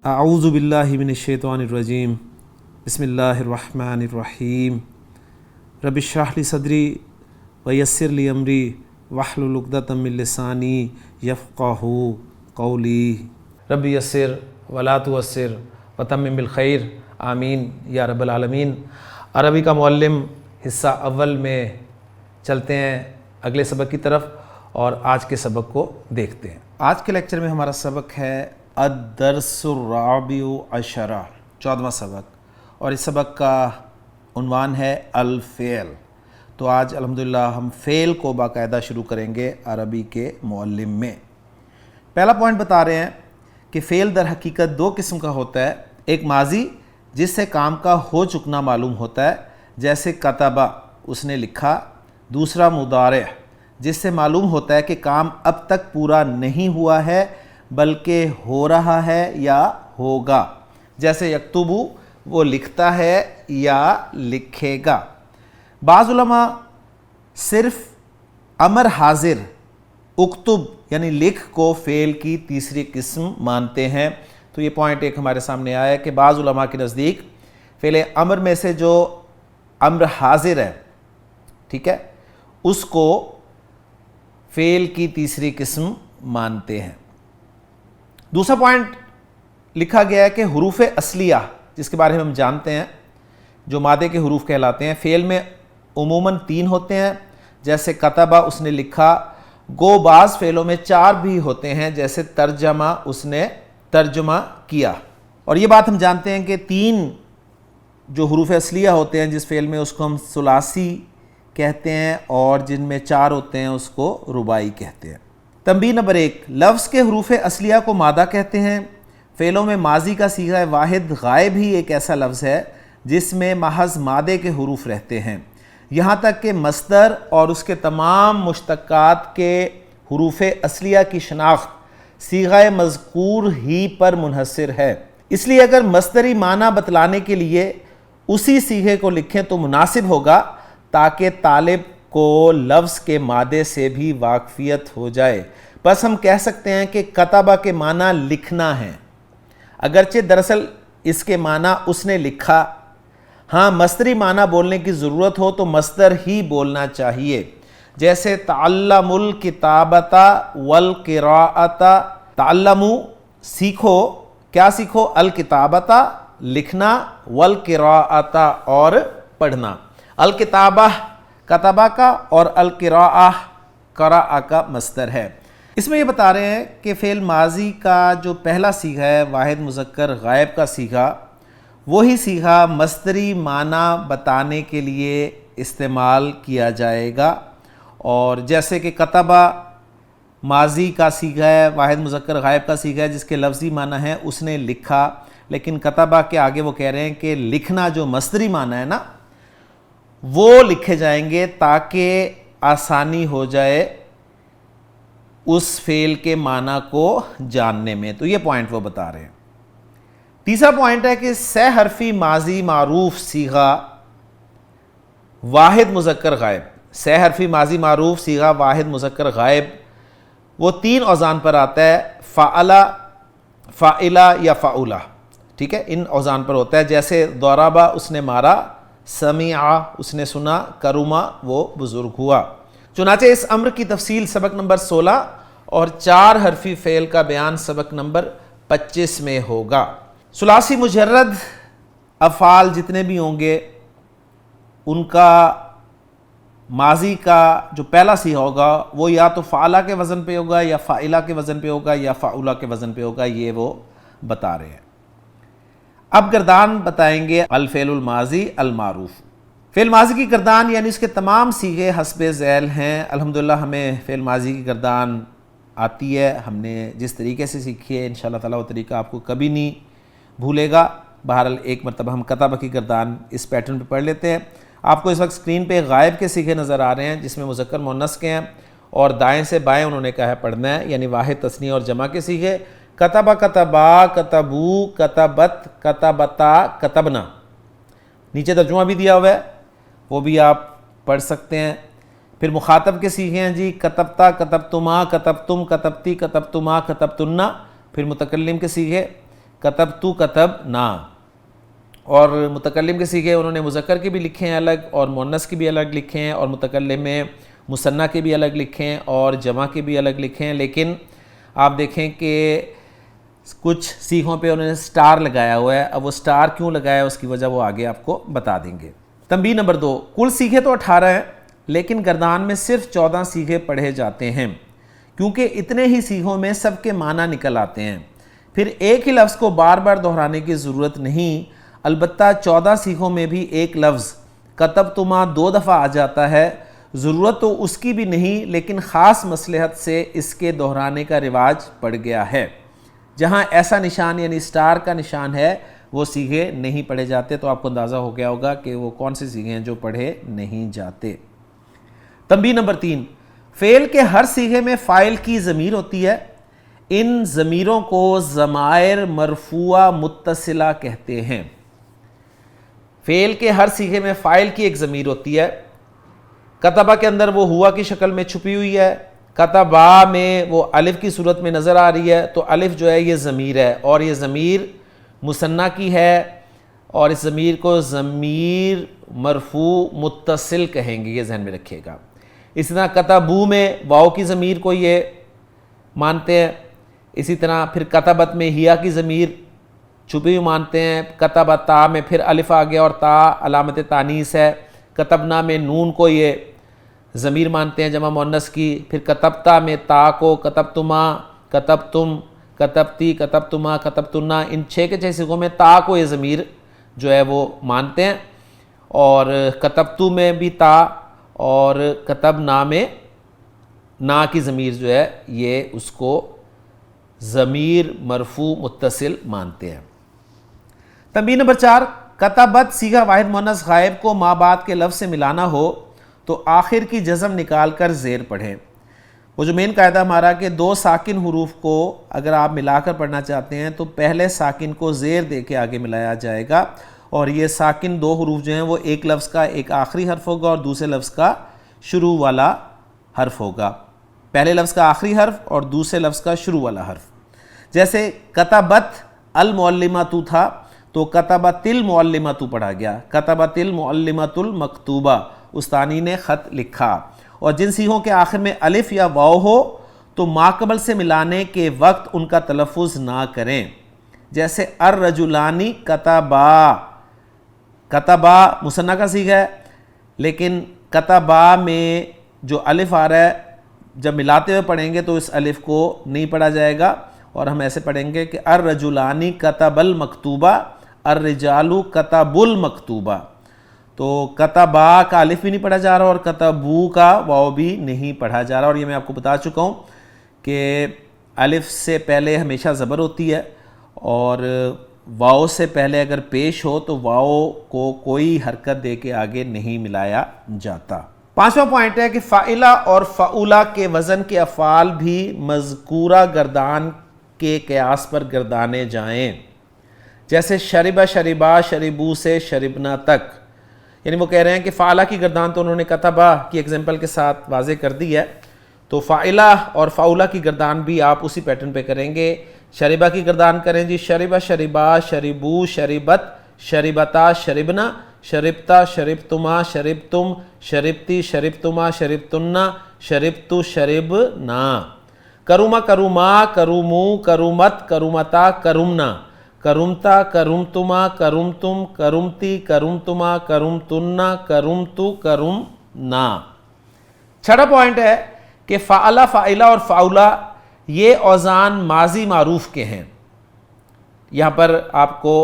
اعوذ باللہ من الشیطان الرجیم بسم اللہ الرحمن الرحیم رب اشرح لی صدری ویسر لی امری واحلل عقدۃ من لسانی یفقہوا قولی رب یسر ولا تعسر وتمم بالخیر آمین یا رب العالمین۔ عربی کا معلم حصہ اول میں چلتے ہیں اگلے سبق کی طرف اور آج کے سبق کو دیکھتے ہیں۔ آج کے لیکچر میں ہمارا سبق ہے الدرس الرابع عشر، 14واں سبق، اور اس سبق کا عنوان ہے الفعل۔ تو آج الحمدللہ ہم فعل کو باقاعدہ شروع کریں گے عربی کے معلم میں۔ پہلا پوائنٹ بتا رہے ہیں کہ فعل در حقیقت دو قسم کا ہوتا ہے، ایک ماضی جس سے کام کا ہو چکنا معلوم ہوتا ہے جیسے کتبہ اس نے لکھا، دوسرا مضارع جس سے معلوم ہوتا ہے کہ کام اب تک پورا نہیں ہوا ہے بلکہ ہو رہا ہے یا ہوگا، جیسے یکتبو وہ لکھتا ہے یا لکھے گا۔ بعض علماء صرف امر حاضر اکتب یعنی لکھ کو فعل کی تیسری قسم مانتے ہیں۔ تو یہ پوائنٹ ایک ہمارے سامنے آیا ہے کہ بعض علماء کے نزدیک فعل امر میں سے جو امر حاضر ہے، ٹھیک ہے، اس کو فعل کی تیسری قسم مانتے ہیں۔ دوسرا پوائنٹ لکھا گیا ہے کہ حروف اصلیہ جس کے بارے میں ہم جانتے ہیں جو مادے کے حروف کہلاتے ہیں، فعل میں عموماً 3 ہوتے ہیں جیسے کتبہ اس نے لکھا، گو بعض فعلوں میں 4 بھی ہوتے ہیں جیسے ترجمہ اس نے ترجمہ کیا۔ اور یہ بات ہم جانتے ہیں کہ 3 جو حروف اصلیہ ہوتے ہیں جس فعل میں اس کو ہم ثلاثی کہتے ہیں اور جن میں 4 ہوتے ہیں اس کو رباعی کہتے ہیں۔ تنبیہ نمبر 1، لفظ کے حروف اصلیہ کو مادہ کہتے ہیں۔ فعلوں میں ماضی کا صیغہ واحد غائب ہی ایک ایسا لفظ ہے جس میں محض مادے کے حروف رہتے ہیں، یہاں تک کہ مصدر اور اس کے تمام مشتقات کے حروف اصلیہ کی شناخت صیغہ مذکور ہی پر منحصر ہے۔ اس لیے اگر مصدری معنی بتلانے کے لیے اسی صیغے کو لکھیں تو مناسب ہوگا تاکہ طالب کو لفظ کے مادے سے بھی واقفیت ہو جائے۔ بس ہم کہہ سکتے ہیں کہ کتبہ کے معنی لکھنا ہے، اگرچہ دراصل اس کے معنی اس نے لکھا۔ ہاں مصدری معنی بولنے کی ضرورت ہو تو مصدر ہی بولنا چاہیے، جیسے تعلموا الکتابۃ والقراءۃ۔ تعلموا سیکھو، کیا سیکھو؟ الکتابۃ لکھنا، والقراءۃ اور پڑھنا۔ الکتابہ کتبہ کا اور القراءہ قرأ کا مصدر ہے۔ اس میں یہ بتا رہے ہیں کہ فعل ماضی کا جو پہلا صیغہ ہے واحد مذکر غائب کا صیغہ، وہی صیغہ مصدری معنی بتانے کے لیے استعمال کیا جائے گا۔ اور جیسے کہ کتبہ ماضی کا صیغہ ہے واحد مذکر غائب کا صیغہ ہے جس کے لفظی معنی ہے اس نے لکھا، لیکن کتبہ کے آگے وہ کہہ رہے ہیں کہ لکھنا جو مصدری معنی ہے نا وہ لکھے جائیں گے تاکہ آسانی ہو جائے اس فعل کے معنی کو جاننے میں۔ تو یہ پوائنٹ وہ بتا رہے ہیں۔ تیسرا پوائنٹ ہے کہ سہ حرفی ماضی معروف صیغہ واحد مذکر غائب، سہ حرفی ماضی معروف صیغہ واحد مذکر غائب وہ 3 اوزان پر آتا ہے، فعلا، فاعلا یا فعولا، ٹھیک ہے، ان اوزان پر ہوتا ہے۔ جیسے ضربہ اس نے مارا، سمعا اس نے سنا، کرما وہ بزرگ ہوا۔ چنانچہ اس امر کی تفصیل سبق نمبر 16 اور 4 حرفی فعل کا بیان سبق نمبر 25 میں ہوگا۔ ثلاثی مجرد افعال جتنے بھی ہوں گے ان کا ماضی کا جو پہلا صیغہ ہوگا وہ یا تو فعلا کے وزن پہ ہوگا یا فاعلا کے وزن پہ ہوگا یا فعولا کے وزن پہ ہوگا، یہ وہ بتا رہے ہیں۔ اب گردان بتائیں گے الفعل الماضی المعروف۔ فعل ماضی کی گردان یعنی اس کے تمام صیغے حسب ذیل ہیں۔ الحمدللہ ہمیں فعل ماضی کی گردان آتی ہے، ہم نے جس طریقے سے سیکھی ہے انشاءاللہ تعالیٰ وہ طریقہ آپ کو کبھی نہیں بھولے گا۔ بہرحال ایک مرتبہ ہم کتبہ کی گردان اس پیٹرن پہ پڑھ لیتے ہیں۔ آپ کو اس وقت اسکرین پہ غائب کے صیغے نظر آ رہے ہیں جس میں مذکر مؤنث کے ہیں اور دائیں سے بائیں انہوں نے کہا ہے پڑھنا ہے، یعنی واحد تثنیہ اور جمع کے صیغے۔ کتبہ کتبا، کتبو، کتبت، کتبتا، کتبنا۔ نیچے ترجمہ بھی دیا ہوا ہے وہ بھی آپ پڑھ سکتے ہیں۔ پھر مخاطب کے صیغے ہیں جی، کتبتا، کتبتما، کتبتم، کتبتی، کتبتما، کتبتنا۔ پھر متکلم کے صیغے، کتبتو کتبنا. اور متکلم کے صیغے انہوں نے مذکر کے بھی لکھے ہیں الگ اور مؤنث کے بھی الگ لکھے ہیں, اور متکلم میں مثنیٰ کے بھی الگ لکھے ہیں اور جمع کے بھی الگ لکھے ہیں. لیکن آپ دیکھیں کہ کچھ صیغوں پہ انہوں نے سٹار لگایا ہوا ہے. اب وہ سٹار کیوں لگایا ہے اس کی وجہ وہ آگے آپ کو بتا دیں گے. تنبیہ نمبر 2, کل صیغے تو 18 ہیں لیکن گردان میں صرف 14 صیغے پڑھے جاتے ہیں, کیونکہ اتنے ہی صیغوں میں سب کے معنی نکل آتے ہیں. پھر ایک ہی لفظ کو بار بار دہرانے کی ضرورت نہیں. البتہ 14 صیغوں میں بھی ایک لفظ کتبتما 2 دفعہ آ جاتا ہے. ضرورت تو اس کی بھی نہیں, لیکن خاص مصلحت سے اس کے دہرانے کا رواج پڑ گیا ہے. جہاں ایسا نشان یعنی سٹار کا نشان ہے وہ صیغے نہیں پڑھے جاتے. تو آپ کو اندازہ ہو گیا ہوگا کہ وہ کون سے صیغے ہیں جو پڑھے نہیں جاتے. تنبیہ نمبر 3, فعل کے ہر صیغے میں فاعل کی ضمیر ہوتی ہے. ان ضمیروں کو ضمائر مرفوعہ متصلہ کہتے ہیں. فعل کے ہر صیغے میں فاعل کی ایک ضمیر ہوتی ہے. کتبہ کے اندر وہ ہوا کی شکل میں چھپی ہوئی ہے, کتبا میں وہ الف کی صورت میں نظر آ رہی ہے. تو الف جو ہے یہ ضمیر ہے اور یہ ضمیر مثنیٰ کی ہے, اور اس ضمیر کو ضمیر مرفوع متصل کہیں گے, یہ ذہن میں رکھیے گا. اسی طرح کتبو میں واو کی ضمیر کو یہ مانتے ہیں. اسی طرح پھر کتبت میں ہیا کی ضمیر چھپی ہوئی مانتے ہیں. کتبتا میں پھر الف آ گیا اور تا علامت تانیث ہے. کتبنا میں نون کو یہ ضمیر مانتے ہیں جمع مؤنث کی. پھر کتبتا میں تا کو, کتبتما, کتبتم, کتبتی, کتبتما, کتبتنا, ان 6 کے 6 صیغوں میں تا کو یہ ضمیر جو ہے وہ مانتے ہیں. اور کتبتو میں بھی تا, اور کتبنا میں نا کی ضمیر جو ہے یہ اس کو ضمیر مرفوع متصل مانتے ہیں. تنبیہ نمبر 4, کتبت صیغہ واحد مؤنث غائب کو ما بعد کے لفظ سے ملانا ہو تو آخر کی جزم نکال کر زیر پڑھیں. وہ جو مین قاعدہ ہمارا کہ 2 ساکن حروف کو اگر آپ ملا کر پڑھنا چاہتے ہیں تو پہلے ساکن کو زیر دے کے آگے ملایا جائے گا, اور یہ ساکن 2 حروف جو ہیں وہ ایک لفظ کا ایک آخری حرف ہوگا اور دوسرے لفظ کا شروع والا حرف ہوگا. پہلے لفظ کا آخری حرف اور دوسرے لفظ کا شروع والا حرف. جیسے کتبت المعلمۃ تھا تو کتبت المعلمۃ پڑھا گیا, کتبت المعلمۃ المکتوبہ, استانی نے خط لکھا. اور جن صیغوں کے آخر میں الف یا واو ہو تو ماقبل سے ملانے کے وقت ان کا تلفظ نہ کریں. جیسے الرجلانی کتبا, کتبا مثنیٰ کا صیغہ ہے لیکن کتبا میں جو الف آ رہا ہے جب ملاتے ہوئے پڑھیں گے تو اس الف کو نہیں پڑھا جائے گا, اور ہم ایسے پڑھیں گے کہ الرجلانی کتب المکتوبہ, الرجال کتب المکتوبہ. تو کتبا کا الف بھی نہیں پڑھا جا رہا اور کتبو کا واو بھی نہیں پڑھا جا رہا. اور یہ میں آپ کو بتا چکا ہوں کہ الف سے پہلے ہمیشہ زبر ہوتی ہے, اور واو سے پہلے اگر پیش ہو تو واو کو کوئی حرکت دے کے آگے نہیں ملایا جاتا. 5واں پوائنٹ ہے کہ فاعلہ اور فعولہ کے وزن کے افعال بھی مذکورہ گردان کے قیاس پر گردانے جائیں. جیسے شربہ شربا شربو سے شربنا تک, یعنی وہ کہہ رہے ہیں کہ فعلہ کی گردان تو انہوں نے کتبہ کی ایگزامپل کے ساتھ واضح کر دی ہے, تو فاعلہ اور فعولہ کی گردان بھی آپ اسی پیٹرن پہ کریں گے. شربہ کی گردان کریں جی شربہ شربا شربو شربت شربتا شربنا, شربتا شربتما شربتم شربتی شربتما شربتنا شربتو شربنا. کروما کروما کرومو کرومت کرومتا کرمنا, کرمتا کرمتما کرمتم کرمتی کرمتما کرمتنا کرمتو کرمنا. 6واں پوائنٹ ہے کہ فعلہ فاعلہ اور فعولہ یہ اوزان ماضی معروف کے ہیں. یہاں پر آپ کو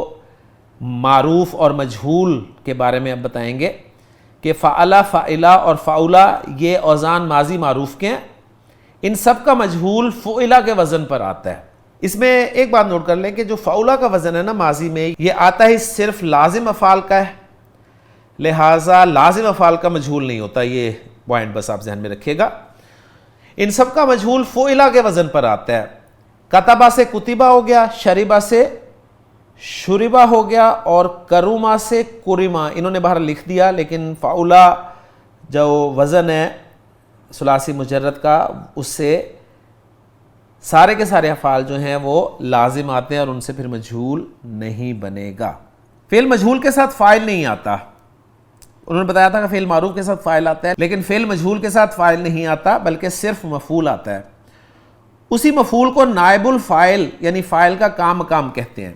معروف اور مجہول کے بارے میں اب بتائیں گے کہ فعلہ فاعلہ اور فعولہ یہ اوزان ماضی معروف کے ہیں. ان سب کا مجہول فعلہ کے وزن پر آتا ہے. اس میں ایک بات نوٹ کر لیں کہ جو فعولہ کا وزن ہے نا ماضی میں, یہ آتا ہی صرف لازم افعال کا ہے, لہٰذا لازم افعال کا مجہول نہیں ہوتا. یہ پوائنٹ بس آپ ذہن میں رکھیے گا. ان سب کا مجہول فعلہ کے وزن پر آتا ہے. کتبہ سے کتبہ ہو گیا, شربہ سے شربہ ہو گیا, اور کروما سے کرما. انہوں نے باہر لکھ دیا لیکن فعلہ جو وزن ہے ثلاثی مجرد کا اس سے سارے کے سارے افعال جو ہیں وہ لازم آتے ہیں اور ان سے پھر مجہول نہیں بنے گا. فعل مجہول کے ساتھ فاعل نہیں آتا. انہوں نے بتایا تھا کہ فعل معروف کے ساتھ فاعل آتا ہے، لیکن فعل مجہول کے ساتھ فاعل نہیں آتا بلکہ صرف مفعول آتا ہے. اسی مفعول کو نائب الفاعل یعنی فاعل کا کام مقام کہتے ہیں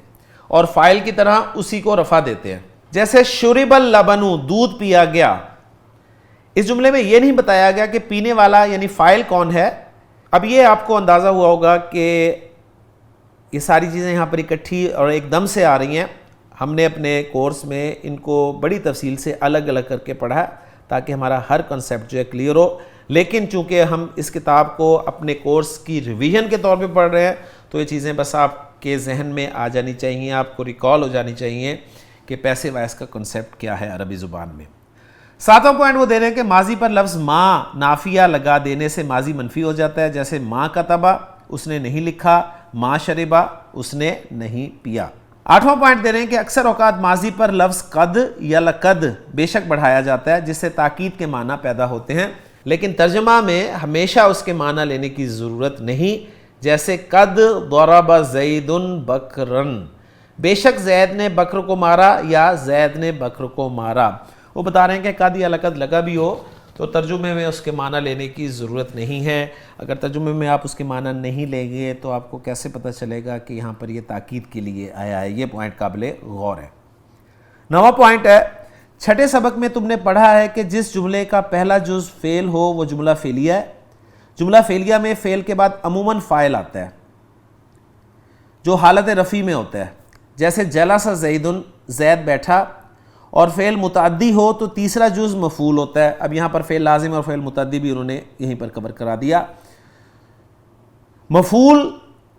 اور فاعل کی طرح اسی کو رفع دیتے ہیں. جیسے شرب اللبن، دودھ پیا گیا. اس جملے میں یہ نہیں بتایا گیا کہ پینے والا یعنی فاعل کون ہے. اب یہ آپ کو اندازہ ہوا ہوگا کہ یہ ساری چیزیں یہاں پر اکٹھی اور ایک دم سے آ رہی ہیں. ہم نے اپنے کورس میں ان کو بڑی تفصیل سے الگ الگ کر کے پڑھا تاکہ ہمارا ہر کنسیپٹ جو ہے کلیئر ہو. لیکن چونکہ ہم اس کتاب کو اپنے کورس کی ریویژن کے طور پہ پڑھ رہے ہیں تو یہ چیزیں بس آپ کے ذہن میں آ جانی چاہیے، آپ کو ریکال ہو جانی چاہیے کہ پیسو وائس کا کنسیپٹ کیا ہے عربی زبان میں. 7واں پوائنٹ وہ دے رہے ہیں کہ ماضی پر لفظ ما نافیہ لگا دینے سے ماضی منفی ہو جاتا ہے. جیسے ما کتبہ، اس نے نہیں لکھا، ما شربہ، اس نے نہیں پیا. 8واں پوائنٹ دے رہے ہیں کہ اکثر اوقات ماضی پر لفظ قد یا لقد بے شک بڑھایا جاتا ہے جس سے تاکید کے معنی پیدا ہوتے ہیں، لیکن ترجمہ میں ہمیشہ اس کے معنی لینے کی ضرورت نہیں. جیسے قد ضرب زید بکرن، بے شک زید نے بکر کو مارا یا زید نے بکر کو مارا. وہ بتا رہے ہیں کہ قد یا لقد لگا بھی ہو تو ترجمے میں اس کے معنی لینے کی ضرورت نہیں ہے. اگر ترجمے میں آپ اس کے معنی نہیں لیں گے تو آپ کو کیسے پتہ چلے گا کہ یہاں پر یہ تاکید کے لیے آیا ہے. یہ پوائنٹ قابل غور ہے. 9واں پوائنٹ ہے، چھٹے سبق میں تم نے پڑھا ہے کہ جس جملے کا پہلا جز فعل ہو وہ جملہ فعلیہ ہے. جملہ فعلیہ میں فعل کے بعد عموماً فاعل آتا ہے جو حالت رفع میں ہوتا ہے. جیسے جلس زید، زید بیٹھا. اور فعل متعدی ہو تو تیسرا جز مفعول ہوتا ہے. اب یہاں پر فعل لازم اور فعل متعدی بھی انہوں نے یہیں پر کور کرا دیا. مفعول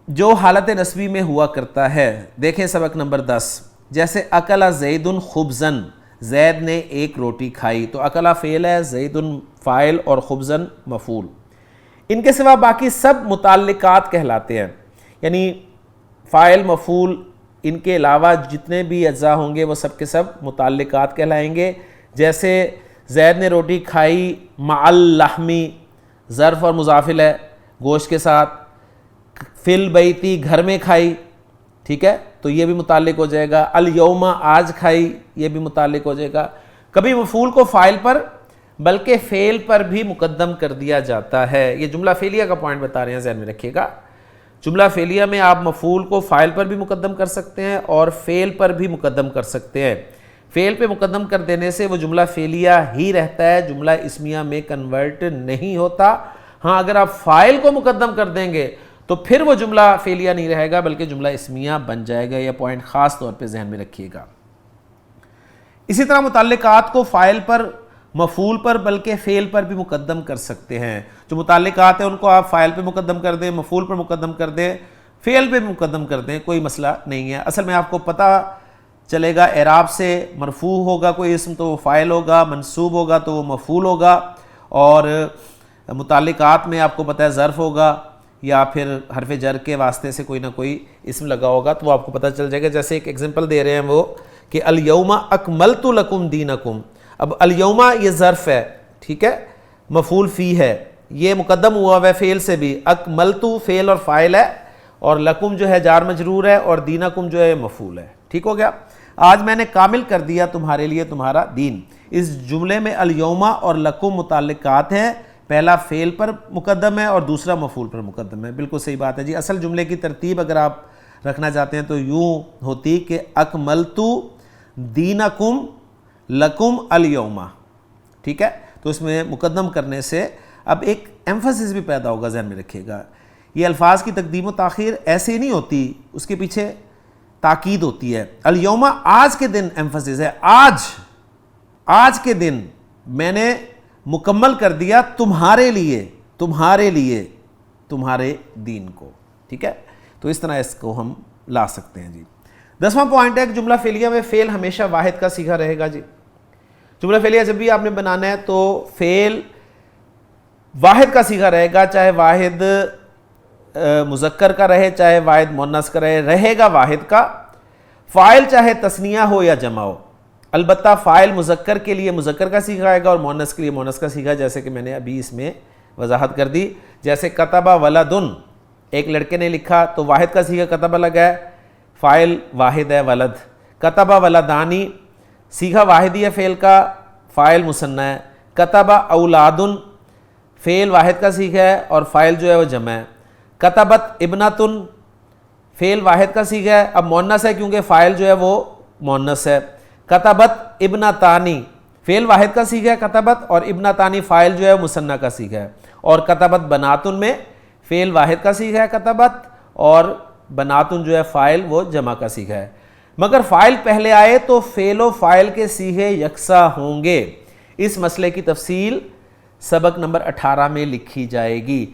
جو حالت نصبی میں ہوا کرتا ہے، دیکھیں سبق نمبر 10. جیسے اکل زید خبزن، زید نے ایک روٹی کھائی. تو اکلا فعل ہے، زید فاعل اور خبزن مفعول. ان کے سوا باقی سب متعلقات کہلاتے ہیں، یعنی فاعل مفعول ان کے علاوہ جتنے بھی اجزاء ہوں گے وہ سب کے سب متعلقات کہلائیں گے. جیسے زید نے روٹی کھائی مع اللحمی، ظرف اور مضاف ہے گوشت کے ساتھ. فی البیتی، گھر میں کھائی، ٹھیک ہے، تو یہ بھی متعلق ہو جائے گا. الیوم، آج کھائی، یہ بھی متعلق ہو جائے گا. کبھی مفعول کو فاعل پر بلکہ فعل پر بھی مقدم کر دیا جاتا ہے. یہ جملہ فعلیہ کا پوائنٹ بتا رہے ہیں، ذہن میں رکھیے گا. جملہ فعلیہ میں آپ مفعول کو فاعل پر بھی مقدم کر سکتے ہیں اور فعل پر بھی مقدم کر سکتے ہیں. فعل پہ مقدم کر دینے سے وہ جملہ فعلیہ ہی رہتا ہے، جملہ اسمیہ میں کنورٹ نہیں ہوتا. ہاں اگر آپ فاعل کو مقدم کر دیں گے تو پھر وہ جملہ فعلیہ نہیں رہے گا بلکہ جملہ اسمیہ بن جائے گا. یہ پوائنٹ خاص طور پہ ذہن میں رکھیے گا. اسی طرح متعلقات کو فاعل پر، مفعول پر بلکہ فعل پر بھی مقدم کر سکتے ہیں. جو متعلقات ہیں ان کو آپ فاعل پہ مقدم کر دیں، مفعول پر مقدم کر دیں، فعل پہ مقدم کر دیں، کوئی مسئلہ نہیں ہے. اصل میں آپ کو پتہ چلے گا اعراب سے مرفوع ہوگا کوئی اسم تو وہ فاعل ہوگا، منصوب ہوگا تو وہ مفعول ہوگا، اور متعلقات میں آپ کو پتہ ہے ظرف ہوگا یا پھر حرف جر کے واسطے سے کوئی نہ کوئی اسم لگا ہوگا تو وہ آپ کو پتہ چل جائے گا. جیسے ایک ایگزامپل دے رہے ہیں وہ کہ الیوم اکملت لکم دینکم. اب الیوم یہ ظرف ہے، ٹھیک ہے، مفعول فی ہے، یہ مقدم ہوا ہے فعل سے بھی. اکملت فعل اور فاعل ہے اور لکم جو ہے جار مجرور ہے اور دینکم جو ہے مفعول ہے. ٹھیک ہو گیا. آج میں نے کامل کر دیا تمہارے لیے تمہارا دین. اس جملے میں الیوم اور لکم متعلقات ہیں، پہلا فعل پر مقدم ہے اور دوسرا مفعول پر مقدم ہے. بالکل صحیح بات ہے جی. اصل جملے کی ترتیب اگر آپ رکھنا چاہتے ہیں تو یوں ہوتی کہ اکملت دینکم لکم الیوم، ٹھیک ہے. تو اس میں مقدم کرنے سے اب ایک ایمفسس بھی پیدا ہوگا، ذہن میں رکھیے گا. یہ الفاظ کی تقدیم و تاخیر ایسے نہیں ہوتی، اس کے پیچھے تاکید ہوتی ہے. الیوم آج کے دن ایمفسس ہے، آج کے دن میں نے مکمل کر دیا تمہارے لیے تمہارے دین کو. ٹھیک ہے، تو اس طرح اس کو ہم لا سکتے ہیں جی. 10واں پوائنٹ ہے کہ جملہ فعلیہ میں فعل ہمیشہ واحد کا صیغہ رہے گا جی. جملہ فعلیہ جب بھی آپ نے بنانا ہے تو فعل واحد کا صیغہ رہے گا، چاہے واحد مذکر کا رہے چاہے واحد مؤنث کا رہے گا واحد کا. فاعل چاہے تثنیہ ہو یا جمع ہو. البتہ فاعل مذکر کے لیے مذکر کا صیغہ آئے گا اور مؤنث کے لیے مؤنث کا صیغہ، جیسے کہ میں نے ابھی اس میں وضاحت کر دی. جیسے کتب ولدن، ایک لڑکے نے لکھا تو واحد کا صیغہ کتبہ لگا ہے، فاعل واحد ہے ولد. کتبہ ولدانی صیغہ واحدی ہے فعل کا، فاعل مثنیٰ ہے. کتبہ اولادن فعل واحد کا صیغہ ہے اور فاعل جو ہے وہ جمع ہے. کتبت ابنتن فعل واحد کا صیغہ ہے، اب مؤنث ہے کیونکہ فاعل جو ہے وہ مؤنث ہے. کتبت ابنتانی فعل واحد کا صیغہ ہے کتبت، اور ابنتانی فاعل جو ہے وہ مثنیٰ کا صیغہ ہے. اور کتبت بناتن میں فعل واحد کا صیغہ ہے کتبت، اور بناتن جو ہے فاعل وہ جمع کا صیغہ ہے. مگر فاعل پہلے آئے تو فعل و فاعل کے صیغے یکساں ہوں گے. اس مسئلے کی تفصیل سبق نمبر 18 میں لکھی جائے گی.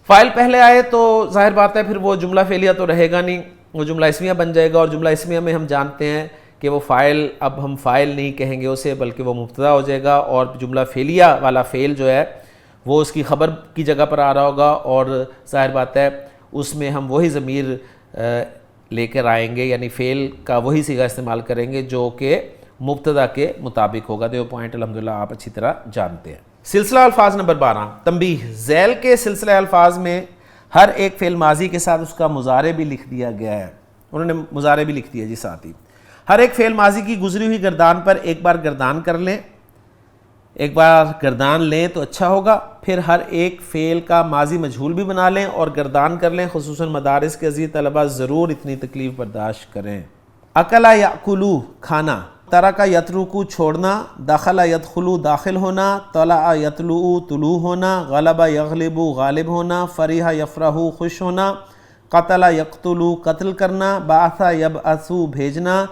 فاعل پہلے آئے تو ظاہر بات ہے پھر وہ جملہ فعلیہ تو رہے گا نہیں، وہ جملہ اسمیہ بن جائے گا، اور جملہ اسمیہ میں ہم جانتے ہیں کہ وہ فاعل اب ہم فاعل نہیں کہیں گے اسے، بلکہ وہ مبتدا ہو جائے گا، اور جملہ فعلیہ والا فعل جو ہے وہ اس کی خبر کی جگہ پر آ رہا ہوگا، اور ظاہر بات ہے اس میں ہم وہی ضمیر لے کر آئیں گے، یعنی فعل کا وہی صیغہ استعمال کریں گے جو کہ مبتدا کے مطابق ہوگا. تو یہ پوائنٹ الحمدللہ آپ اچھی طرح جانتے ہیں. سلسلہ الفاظ نمبر 12 تنبیہ. ذیل کے سلسلہ الفاظ میں ہر ایک فعل ماضی کے ساتھ اس کا مضارع بھی لکھ دیا گیا ہے. انہوں نے مضارع بھی لکھ دیا جی ساتھ ہی. ہر ایک فعل ماضی کی گزری ہوئی گردان پر ایک بار گردان کر لیں، ایک بار گردان لیں تو اچھا ہوگا. پھر ہر ایک فعل کا ماضی مجہول بھی بنا لیں اور گردان کر لیں. خصوصاً مدارس کے عزیز طلبہ ضرور اتنی تکلیف برداشت کریں. اکلا یاکلو کھانا، ترکا یترکو چھوڑنا، دخل یدخلو داخل ہونا، طلع یطلعو طلوع ہونا، غلب یغلب غالب ہونا، فرح یفرح خوش ہونا، قتل یقتلو قتل کرنا، بعث یبعث بھیجنا،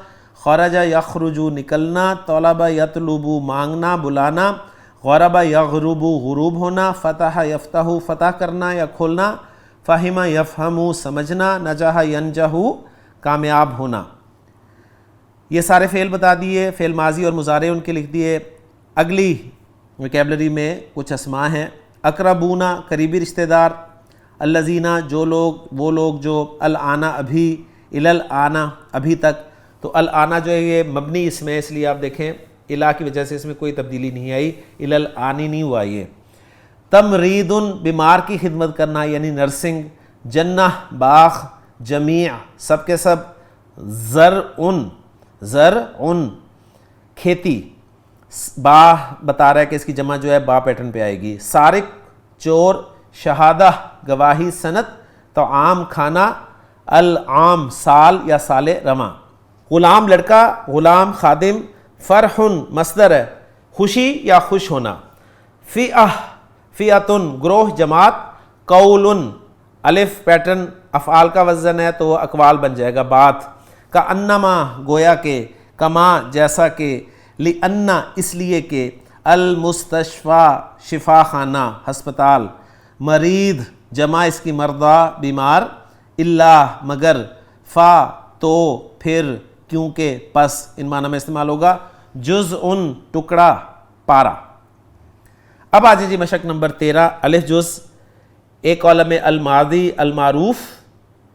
خرج یخرج نکلنا، طلب یطلب مانگنا بلانا، غرب یغرب غروب ہونا، فتح یفتح فتح کرنا یا کھولنا، فہم یفہم سمجھنا، نجح ینجح کامیاب ہونا. یہ سارے فعل بتا دیے، فعل ماضی اور مضارع ان کے لکھ دیے. اگلی ویکیبلری میں کچھ اسماء ہیں. اقربونا قریبی رشتہ دار، الذین جو لوگ وہ لوگ جو، الآنا ابھی، الالآنا ابھی تک. تو الآنا جو ہے یہ مبنی اسم ہے، اس لیے آپ دیکھیں الا کی وجہ سے اس میں کوئی تبدیلی نہیں آئی، الالآنی نہیں ہوا یہ. تمرید بیمار کی خدمت کرنا یعنی نرسنگ. جنہ باغ، جمیع سب کے سب. زرعن کھیتی. با بتا رہا ہے کہ اس کی جمع جو ہے با پیٹرن پہ آئے گی. سارق چور. شہادہ گواہی سند. طعام کھانا. العام سال یا سال رواں. غلام لڑکا، غلام خادم. فرح مصدر ہے خوشی یا خوش ہونا. فئہ فئتن گروہ جماعت. قول الف پیٹرن افعال کا وزن ہے تو وہ اقوال بن جائے گا بات. کانما گویا کہ. کما جیسا کہ. لأن اس لیے کہ. المستشفیٰ شفا خانہ ہسپتال. مرید جمع اس کی مرضی بیمار. اللہ مگر. فا تو پھر کیونکہ پس ان معنی میں استعمال ہوگا. جزء ٹکڑا پارا. اب آجائے جی مشق نمبر 13 الف جز. ایک کالم میں الماضی المعروف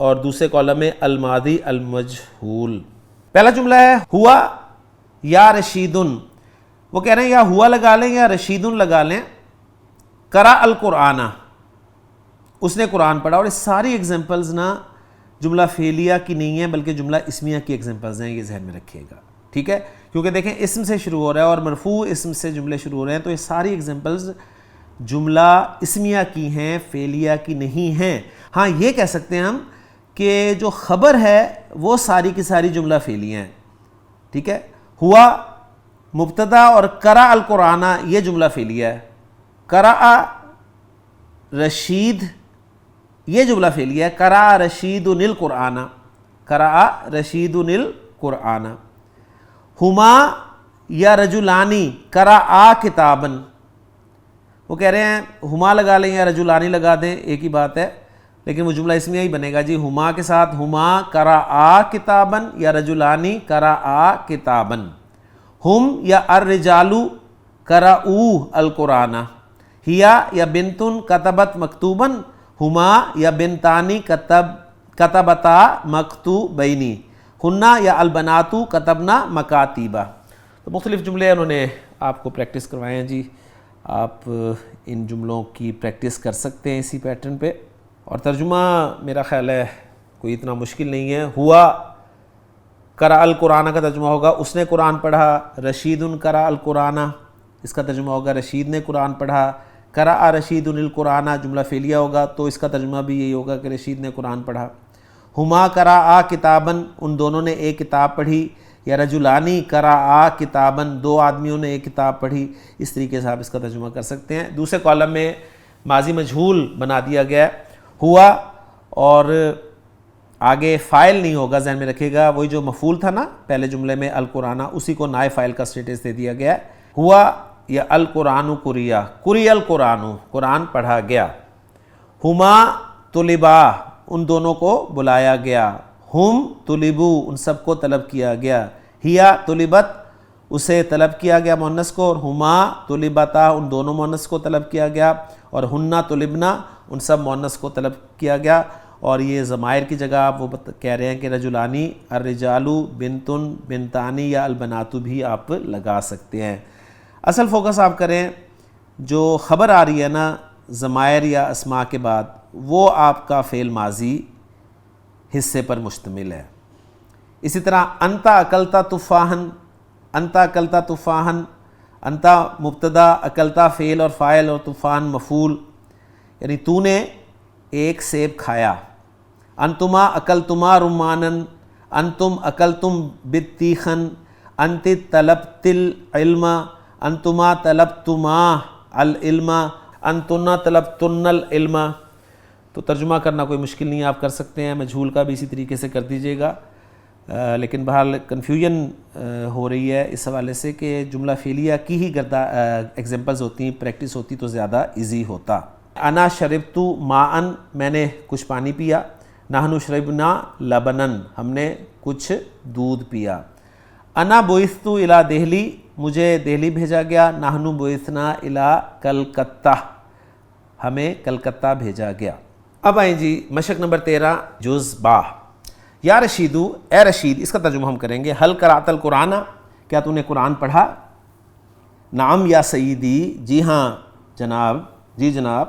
اور دوسرے کالم میں الماضی المجہول. پہلا جملہ ہے ہوا یا رشیدن. وہ کہہ رہے ہیں یا ہوا لگا لیں یا رشیدن لگا لیں. قرأ القرآن اس نے قرآن پڑھا. اور یہ ساری ایگزامپلز نا جملہ فعلیہ کی نہیں ہیں بلکہ جملہ اسمیہ کی ایگزامپلز ہیں، یہ ذہن میں رکھیے گا ٹھیک ہے. کیونکہ دیکھیں اسم سے شروع ہو رہا ہے اور مرفوع اسم سے جملے شروع ہو رہے ہیں، تو یہ ساری ایگزامپلز جملہ اسمیہ کی ہیں، فعلیہ کی نہیں ہیں. ہاں یہ کہہ سکتے ہیں ہم کہ جو خبر ہے وہ ساری کی ساری جملہ فعلیہ ہیں ٹھیک ہے. ہوا مبتدا اور قرأ القرآن یہ جملہ فعلیہ ہے. قرأ رشید یہ جملہ فعلیہ ہے. قرأ رشید القرآن. قرأ رشید القرآن. ہما یا رجلانی قرأ کتابن. وہ کہہ رہے ہیں ہما لگا لیں یا رجلانی لگا دیں ایک ہی بات ہے، لیکن وہ جملہ اسمیہ ہی بنے گا جی. ہما کے ساتھ ہما قرأ کتابن یا رجلانی قرأ کتابن. ہم یا الرجال قرأوا القرآن. ہیا یا بنتن کتبت مکتوبن. ہما یا بنتانی کتبتا مکتوبینی. ہننا یا البنات کتبنا مکاتیبہ. تو مختلف جملے انہوں نے آپ کو پریکٹس کروائے ہیں جی. آپ ان جملوں کی پریکٹس کر سکتے ہیں اسی پیٹرن پہ اور ترجمہ میرا خیال ہے کوئی اتنا مشکل نہیں ہے. ہوا قرأ القرآن کا ترجمہ ہوگا اس نے قرآن پڑھا. رشید قرأ القرآن اس کا ترجمہ ہوگا رشید نے قرآن پڑھا. قرأ رشید القرآن جملہ فعلیہ ہوگا تو اس کا ترجمہ بھی یہی ہوگا کہ رشید نے قرآن پڑھا. ہما قرأ کتاباً ان دونوں نے ایک کتاب پڑھی. یا رجلانی قرأ کتاباً دو آدمیوں نے ایک کتاب پڑھی. اس طریقے سے آپ اس کا ترجمہ کر سکتے ہیں. دوسرے کالم میں ماضی مجہول بنا دیا گیا ہے ہوا, اور آگے فاعل نہیں ہوگا, ذہن میں رکھے گا. وہی جو مفعول تھا نا پہلے جملے میں القرآن, اسی کو نائب فاعل کا اسٹیٹس دے دیا گیا ہے. ہوا یا القرآن قریا, قری القرآن قرآن پڑھا گیا. ہما طلبا ان دونوں کو بلایا گیا. ہم طلبو ان سب کو طلب کیا گیا. ہیا طلبت اسے طلب کیا گیا مؤنث کو. اور ہما طلبتا ان دونوں مؤنث کو طلب کیا گیا. اور ہنہ طلبنا ان سب مؤنث کو طلب کیا گیا. اور یہ ضمائر کی جگہ آپ وہ کہہ رہے ہیں کہ رجلانی, الرجالو, بنتن, بنتانی یا البناتو بھی آپ لگا سکتے ہیں. اصل فوکس آپ کریں جو خبر آ رہی ہے نا ضمائر یا اسماء کے بعد, وہ آپ کا فعل ماضی حصے پر مشتمل ہے. اسی طرح انتا اکلتا تفاحن, انتا اکلتا تفاحن, انتا مبتدا, اکلتا فعل اور فاعل اور طوفان مفعول, یعنی تو نے ایک سیب کھایا. انتما اکلتما رمانن, انتم اکلتم بطیخن, انت طلبت العلم, انتما طلبتما العلم, انتنا طلبتن العلم. تو ترجمہ کرنا کوئی مشکل نہیں ہے, آپ کر سکتے ہیں. مجہول کا بھی اسی طریقے سے کر دیجئے گا. لیکن بہرحال کنفیوژن ہو رہی ہے اس حوالے سے کہ جملہ فعلیہ کی ہی گردہ ایگزامپلز ہوتی ہیں, پریکٹس ہوتی تو زیادہ ایزی ہوتا. انا شربتو ماءن میں نے کچھ پانی پیا. نحن شربنا لبنن ہم نے کچھ دودھ پیا. انا بعثتو الی دہلی مجھے دہلی بھیجا گیا. نحن بعثنا الی کلکتہ ہمیں کلکتہ بھیجا گیا. اب آئیں جی مشق نمبر 13 جز با. یا رشیدو اے رشید, اس کا ترجمہ ہم کریں گے حل قرأت القرآن کیا تو نے قرآن پڑھا. نعم یا سیدی جی ہاں جناب, جی جناب.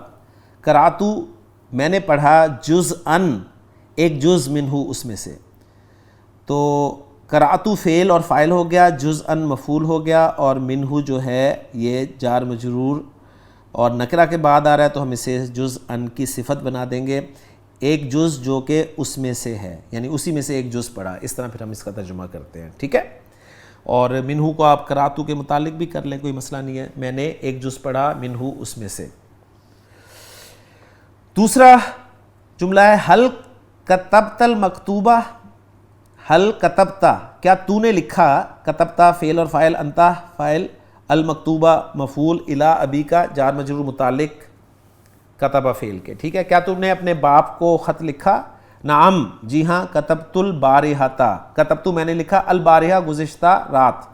قرأتو میں نے پڑھا جزءاً ایک جز منہ اس میں سے. تو قرأتو فعل اور فاعل ہو گیا, جزءاً مفعول ہو گیا, اور منہ جو ہے یہ جار مجرور اور نکرہ کے بعد آ رہا ہے تو ہم اسے جزءاً کی صفت بنا دیں گے. ایک جز جو کہ اس میں سے ہے, یعنی اسی میں سے ایک جز پڑھا. اس طرح پھر ہم اس کا ترجمہ کرتے ہیں, ٹھیک ہے. اور منہ کو آپ قرأتو کے متعلق بھی کر لیں, کوئی مسئلہ نہیں ہے. میں نے ایک جز پڑھا منہ اس میں سے. دوسرا جملہ ہے حل کتبت المکتوبہ. حل کتبتا کیا تو نے لکھا. کتبتا فعل اور فاعل, انتا فاعل, المکتوبہ مفعول, الی ابی کا جار مجرور متعلق کتبہ فعل کے, ٹھیک ہے. کیا تم نے اپنے باپ کو خط لکھا. نعم جی ہاں. کتبت البارحہ کتبتو میں نے لکھا البارحہ گزشتہ رات.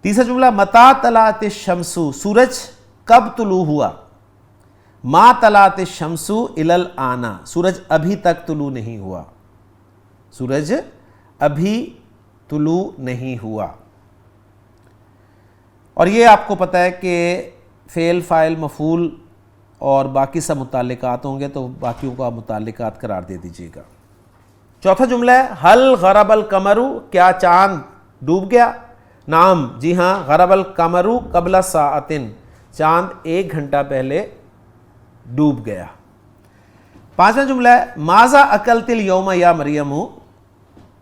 تیسرا جملہ متی طلعت الشمس سورج کب طلوع ہوا. ما طلعت الشمس الی الآن سورج ابھی تک طلوع نہیں ہوا. سورج ابھی طلوع نہیں ہوا. اور یہ آپ کو پتہ ہے کہ فعل فاعل مفعول اور باقی سب متعلقات ہوں گے تو باقیوں کو آپ متعلقات قرار دے دیجیے گا. چوتھا جملہ ہے حل غرب القمر کیا چاند ڈوب گیا. نعم جی ہاں. غرب القمر قبل ساعۃ چاند ایک گھنٹہ پہلے ڈوب گیا. پانچواں جملہ ہے ماذا اکلت اليوم یا مریم.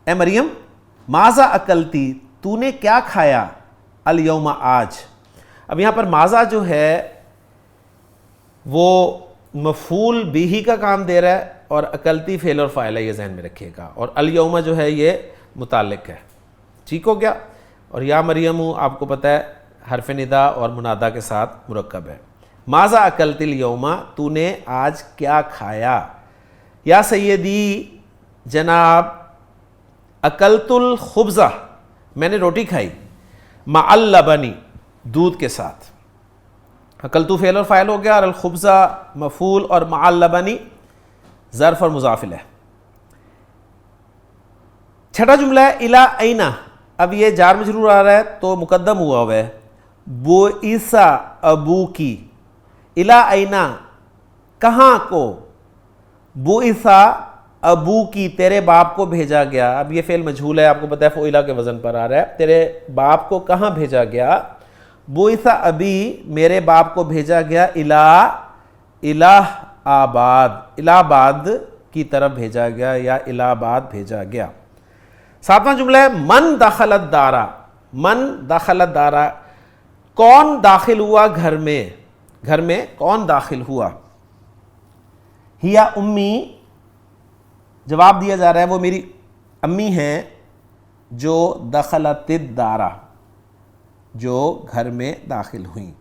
اے مریم ماذا اکلتی تو نے کیا کھایا. الیوم آج. اب یہاں پر ماذا جو ہے وہ مفعول بھی کا کام دے رہا ہے اور اکلتی فعل اور فاعل ہے, یہ ذہن میں رکھیے گا. اور الیوم جو ہے یہ متعلق ہے, ٹھیک ہو گیا. اور یا مریم آپ کو پتہ ہے حرف ندا اور منادا کے ساتھ مرکب ہے. ماذا اکلت اليوم تو نے آج کیا کھایا. یا سیدی جناب. اکلت الخبزہ میں نے روٹی کھائی. مع اللبن دودھ کے ساتھ. اکلتو فعل اور فاعل ہو گیا, اور الخبزہ مفعول, اور مع اللبن ظرف اور مضاف ہے. چھٹا جملہ ہے الی این. اب یہ جار مجرور آ رہا ہے تو مقدم ہوا ہوا ہے. بعث ابوکی. الی این کہاں کو. بعث ابو کی، تیرے باپ کو بھیجا گیا. اب یہ فعل مجہول ہے، آپ کو پتہ ہے فعیلہ کے وزن پر آ رہا ہے. تیرے باپ کو کہاں بھیجا گیا؟ بعث ابی، میرے باپ کو بھیجا گیا، الہ آباد، الہ آباد کی طرف بھیجا گیا یا الہ آباد بھیجا گیا. 7واں جملہ ہے من دخل الدار. من دخل الدار، کون داخل ہوا گھر میں؟ گھر میں کون داخل ہوا؟ ہی امی، جواب دیا جا رہا ہے وہ میری امی ہیں جو دخلت الدار، جو گھر میں داخل ہوئیں.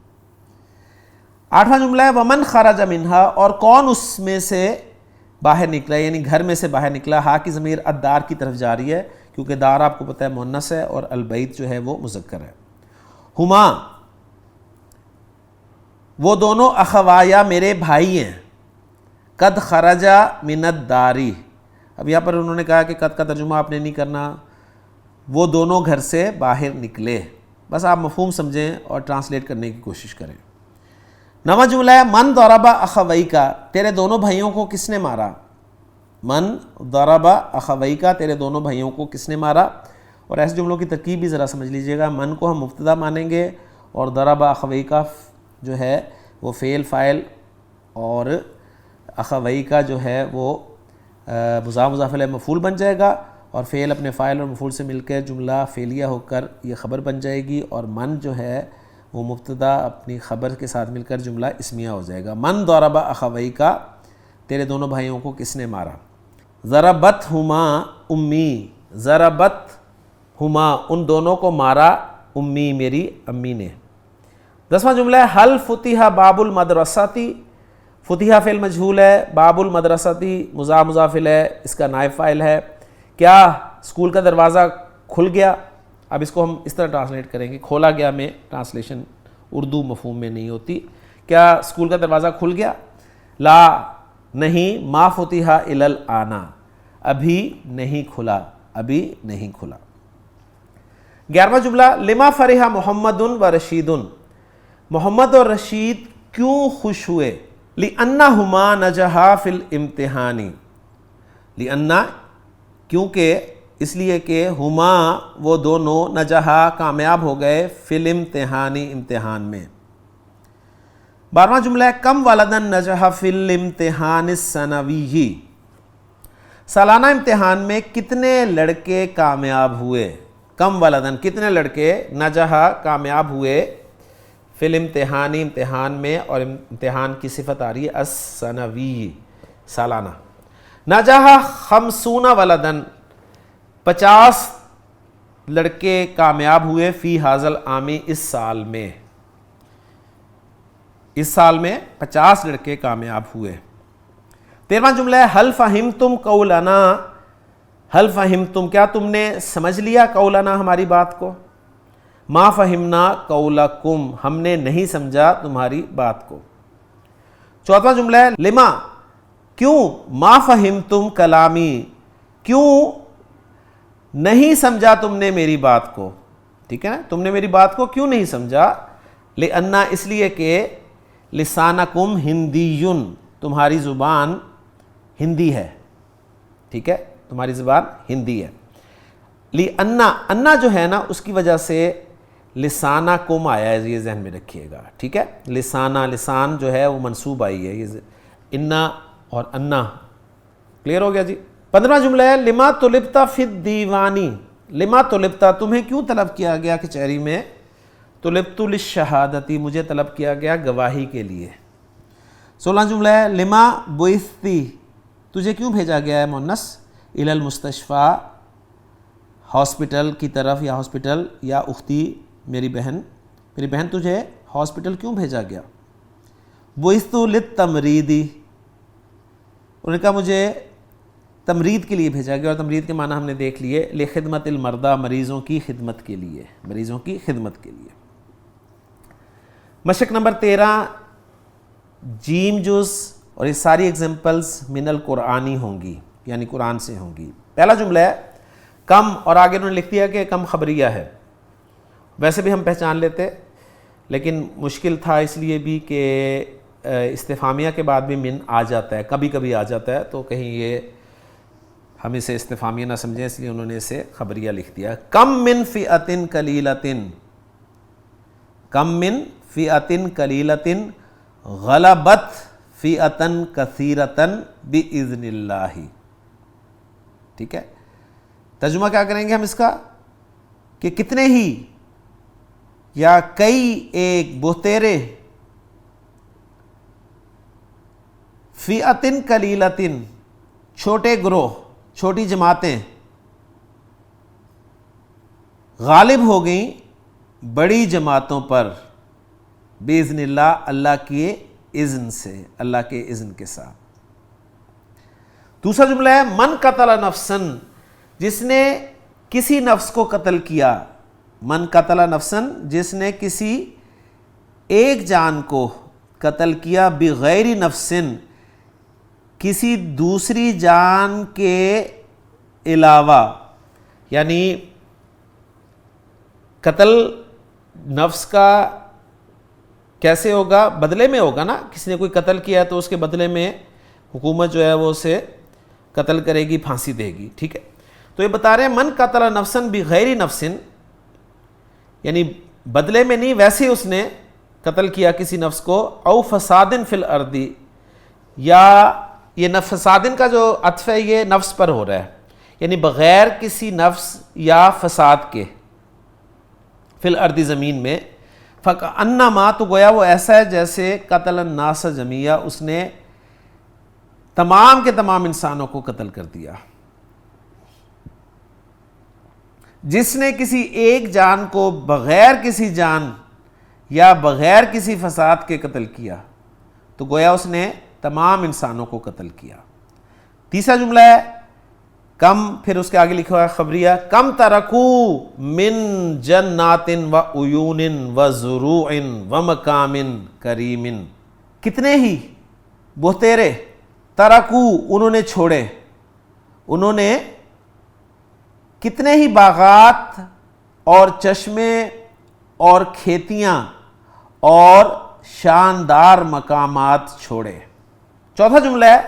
8واں جملہ ہے ومن خرج منہا، اور کون اس میں سے باہر نکلا، یعنی گھر میں سے باہر نکلا. ہا کی ضمیر الدار کی طرف جاری ہے کیونکہ دار آپ کو پتہ ہے مؤنث ہے اور البیت جو ہے وہ مذکر ہے. ہما، وہ دونوں، اخوایا، میرے بھائی ہیں. قد خرجا من الداری، اب یہاں پر انہوں نے کہا کہ قد کا ترجمہ آپ نے نہیں کرنا، وہ دونوں گھر سے باہر نکلے. بس آپ مفہوم سمجھیں اور ٹرانسلیٹ کرنے کی کوشش کریں. 9واں جملہ ہے من ضرب اخویک، تیرے دونوں بھائیوں کو کس نے مارا؟ من ضرب اخویک، تیرے دونوں بھائیوں کو کس نے مارا؟ اور ایسے جملوں کی ترکیب بھی ذرا سمجھ لیجئے گا. من کو ہم مبتدا مانیں گے اور ضرب اخویک جو ہے وہ فعل فاعل، اور اخویک جو ہے وہ مضاف مضاف الیہ مفعول بن جائے گا، اور فعل اپنے فاعل اور مفعول سے مل کے جملہ فعلیہ ہو کر یہ خبر بن جائے گی، اور من جو ہے وہ مبتدا اپنی خبر کے ساتھ مل کر جملہ اسمیہ ہو جائے گا. من ضرب اخویک، تیرے دونوں بھائیوں کو کس نے مارا؟ ضربتہما امی، ضربتہما، ان دونوں کو مارا، امی، میری امی نے. 10واں جملہ ہے حل فتح باب المدرستی. فتح فعل مجہول ہے، باب المدرستی مضاف مضاف الیہ اس کا نائب فاعل ہے. کیا اسکول کا دروازہ کھل گیا؟ اب اس کو ہم اس طرح ٹرانسلیٹ کریں گے، کھولا گیا میں ٹرانسلیشن اردو مفہوم میں نہیں ہوتی. کیا اسکول کا دروازہ کھل گیا؟ لا، نہیں. ما فتح الی الآن، ابھی نہیں کھلا، ابھی نہیں کھلا. 11واں جملہ لما فرح محمد و رشید، محمد اور رشید کیوں خوش ہوئے؟ لأنہما نجحا فی الامتحان، لأنہ، کیونکہ، اس لیے کہ ہما، وہ دونوں، نجحا، کامیاب ہو گئے، فی الامتحان، امتحان میں. 12واں جملہ ہے کم ولدن نجح فی الامتحان السنوی، سالانہ امتحان میں کتنے لڑکے کامیاب ہوئے؟ کم ولدن، کتنے لڑکے، نجح، کامیاب ہوئے، فی الامتحان، امتحان میں، اور امتحان کی صفت آ رہی ہے السنوی، سالانہ. نجح 50 ولدن، 50 لڑکے کامیاب ہوئے، فی ھذا العام، اس سال میں، اس سال میں 50 لڑکے کامیاب ہوئے. 13واں جملہ ہے حل فہمتم قولنا، حل فہمتم، کیا تم نے سمجھ لیا قولنا، ہماری بات کو؟ ما فہمنا قولکم، ہم نے نہیں سمجھا تمہاری بات کو. 14واں جملہ ہے لما، کیوں، ما فہمتم کلامی، کیوں نہیں سمجھا تم نے میری بات کو؟ ٹھیک ہے نا، تم نے میری بات کو کیوں نہیں سمجھا؟ لأن، اس لیے کہ لسانکم ہندیٌ، تمہاری زبان ہندی ہے. ٹھیک ہے، تمہاری زبان ہندی ہے. لأن، انا جو ہے نا اس کی وجہ سے لسانکم آیا ہے، یہ ذہن میں رکھیے گا. ٹھیک ہے، لسانہ، لسان جو ہے وہ منصوب آئی ہے، یہ انا اور انا. کلیئر ہو گیا جی. 15واں جملہ ہے لما طلبت فی الدیوانی، لما طلبت، تمہیں کیوں طلب کیا گیا کچہری میں؟ طلبت للشہادتی، مجھے طلب کیا گیا گواہی کے لیے. 16واں جملہ ہے لما بعثتی، تجھے کیوں بھیجا گیا ہے مؤنث، الی المستشفیٰ، ہاسپٹل کی طرف، یا ہاسپٹل، یا اختی، میری بہن، میری بہن تجھے ہاسپٹل کیوں بھیجا گیا؟ بعثت للتمریدی، انہوں نے کہا مجھے تمرید کے لیے بھیجا گیا، اور تمرید کے معنی ہم نے دیکھ لیے، لخدمت المرضى، مریضوں کی خدمت کے لیے، مریضوں کی خدمت کے لیے. مشق نمبر 13 جیم جز، اور یہ ساری ایگزامپلز من القرآنی ہوں گی، یعنی قرآن سے ہوں گی. پہلا جملہ ہے کم، اور آگے انہوں نے لکھ دیا کہ کم خبریہ ہے. ویسے بھی ہم پہچان لیتے، لیکن مشکل تھا اس لیے بھی کہ استفہامیہ کے بعد بھی من آ جاتا ہے، کبھی کبھی آ جاتا ہے، تو کہیں یہ ہم اسے استفہامیہ نہ سمجھیں، اس لیے انہوں نے اسے خبریہ لکھ دیا. کم من فئۃ قلیلۃ، کم من فئۃ قلیلۃ غلبت فئۃ کثیرۃ باذن اللہ. ٹھیک ہے، ترجمہ کیا کریں گے ہم اس کا کہ کتنے ہی یا کئی ایک بہتیرے فئۃ قلیلۃ چھوٹے گروہ، چھوٹی جماعتیں غالب ہو گئیں بڑی جماعتوں پر باذن اللہ، اللہ کے اذن سے، اللہ کے اذن کے ساتھ. دوسرا جملہ ہے من قتل نفسا، جس نے کسی نفس کو قتل کیا. من قتل نفسا، جس نے کسی ایک جان کو قتل کیا، بغیر نفس، کسی دوسری جان کے علاوہ. یعنی قتل نفس کا کیسے ہوگا؟ بدلے میں ہوگا نا. کسی نے کوئی قتل کیا ہے تو اس کے بدلے میں حکومت جو ہے وہ اسے قتل کرے گی، پھانسی دے گی. ٹھیک ہے، تو یہ بتا رہے ہیں من قتل نفسا بغیر نفس، یعنی بدلے میں نہیں، ویسے اس نے قتل کیا کسی نفس کو. او فساد فی الارض، یا یہ فساد کا جو عطف ہے یہ نفس پر ہو رہا ہے، یعنی بغیر کسی نفس یا فساد کے، فی الارض زمین میں. فکأنما، تو گویا وہ ایسا ہے جیسے قتل الناس جمیعا، اس نے تمام کے تمام انسانوں کو قتل کر دیا. جس نے کسی ایک جان کو بغیر کسی جان یا بغیر کسی فساد کے قتل کیا تو گویا اس نے تمام انسانوں کو قتل کیا. تیسرا جملہ ہے کم، پھر اس کے آگے لکھا ہوا ہے خبریہ، کم ترکو من جنات و عیون و زروع و مقام کریم. کتنے ہی بہتیرے ترکو، انہوں نے چھوڑے، انہوں نے کتنے ہی باغات اور چشمے اور کھیتیاں اور شاندار مقامات چھوڑے. چوتھا جملہ ہے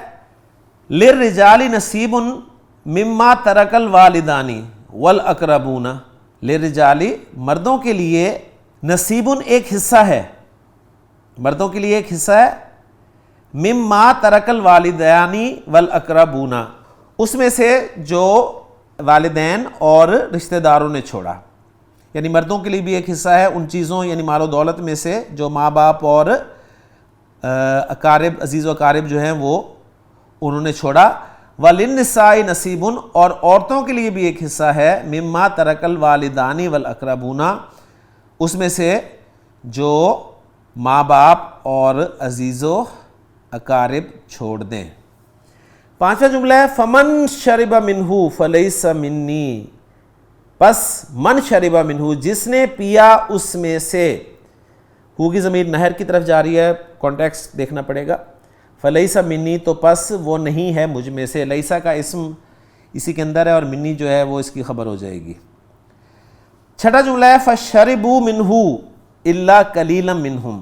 للرجال نصیب مما ترک الوالدان والاقربون. للرجال، مردوں کے لیے، نصیب ایک حصہ ہے، مردوں کے لیے ایک حصہ ہے، مما ترک الوالدان والاقربون، اس میں سے جو والدین اور رشتہ داروں نے چھوڑا. یعنی مردوں کے لیے بھی ایک حصہ ہے ان چیزوں، یعنی مال و دولت میں سے جو ماں باپ اور اقارب، عزیز و اقارب جو ہیں وہ انہوں نے چھوڑا. وَلِلنِّسَاءِ نَصِیبٌ، اور عورتوں کے لیے بھی ایک حصہ ہے، مما ترک الوالدان والاقربون، اس میں سے جو ماں باپ اور عزیز و اقارب چھوڑ دیں. پانچواں جملہ ہے فمن شرب منہ فلیس منی، پس من شرب منہ، جس نے پیا اس میں سے. ہو کی ضمیر نہر کی طرف جا رہی ہے، کانٹیکسٹ دیکھنا پڑے گا. فلیس منی، تو پس وہ نہیں ہے مجھ میں سے. لیسا کا اسم اسی کے اندر ہے اور منی جو ہے وہ اس کی خبر ہو جائے گی. چھٹا جملہ ہے فشربوا منہ الا قلیلا منہم.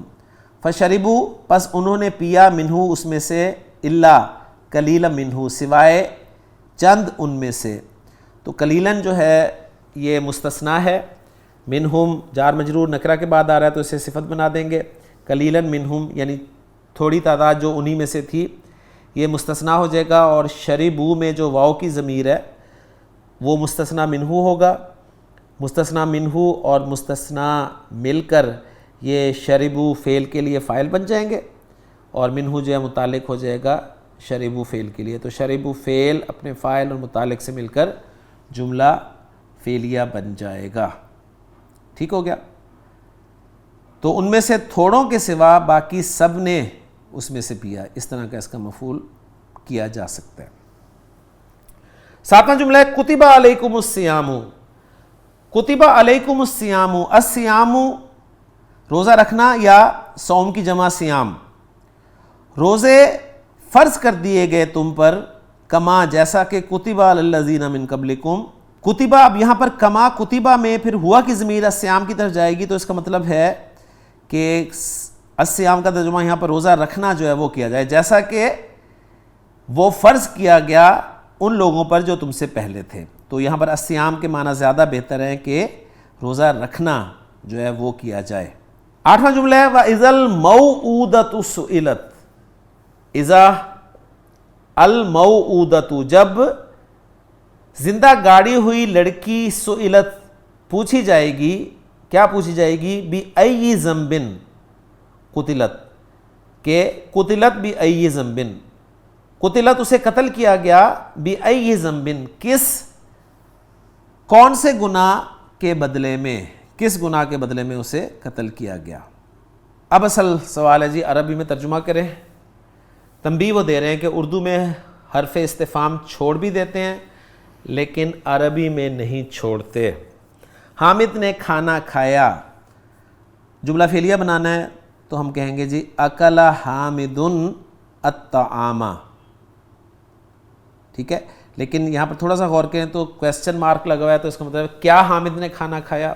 فشربوا، پس انہوں نے پیا، منہ اس میں سے، الا قلیلا منہ، سوائے چند ان میں سے. تو قلیلاً جو ہے یہ مستثنیٰ ہے، منہم جار مجرور نکرہ کے بعد آ رہا ہے تو اسے صفت بنا دیں گے. قلیلاً منہم یعنی تھوڑی تعداد جو انہی میں سے تھی، یہ مستثنیٰ ہو جائے گا. اور شربو میں جو واو کی ضمیر ہے وہ مستثنیٰ منہ ہوگا. مستثنیٰ منہ اور مستثنیٰ مل کر یہ شربو فعل کے لیے فاعل بن جائیں گے اور منہ جو ہے متعلق ہو جائے گا شربو فعل کے لیے. تو شربو فعل اپنے فاعل اور متعلق سے مل کر جملہ فعلیہ بن جائے گا. ٹھیک ہو گیا؟ تو ان میں سے تھوڑوں کے سوا باقی سب نے اس میں سے پیا. اس طرح کا اس کا مفعول کیا جا سکتا ہے. ساتواں جملہ ہے کتب علیکم الصیام. کتب علیکم الصیام، الصیام روزہ رکھنا یا صوم کی جمع صیام. روزے فرض کر دیے گئے تم پر، کما جیسا کہ کتب علی الذین من قبلکم. کتبہ، اب یہاں پر کما کتبہ میں پھر ہوا کی ضمیر الصیام کی طرف جائے گی، تو اس کا مطلب ہے کہ الصیام کا ترجمہ یہاں پر روزہ رکھنا جو ہے وہ کیا جائے، جیسا کہ وہ فرض کیا گیا ان لوگوں پر جو تم سے پہلے تھے. تو یہاں پر الصیام کے معنی زیادہ بہتر ہے کہ روزہ رکھنا جو ہے وہ کیا جائے. 8واں جملہ ہے وَإِذَا الْمَوْعُودَةُ سُئِلَتْ. اذا الموعودۃ، جب زندہ گاڑی ہوئی لڑکی سئلت پوچھی جائے گی، کیا پوچھی جائے گی؟ بِأَيِّ ذَنبٍ قتلت، کہ قتلت بِأَيِّ ذَنبٍ، قتلت اسے قتل کیا گیا، بِأَيِّ ذَنبٍ کون سے گناہ کے بدلے میں، کس گناہ کے بدلے میں اسے قتل کیا گیا. اب اصل سوال ہے جی عربی میں ترجمہ کریں. تنبیہ وہ دے رہے ہیں کہ اردو میں حرف استفہام چھوڑ بھی دیتے ہیں لیکن عربی میں نہیں چھوڑتے. حامد نے کھانا کھایا، جملہ فعلیہ بنانا ہے تو ہم کہیں گے جی اکل حامد الطعام. ٹھیک ہے، لیکن یہاں پر تھوڑا سا غور کریں تو کویسچن مارک لگا ہوا ہے، تو اس کا مطلب کیا حامد نے کھانا کھایا؟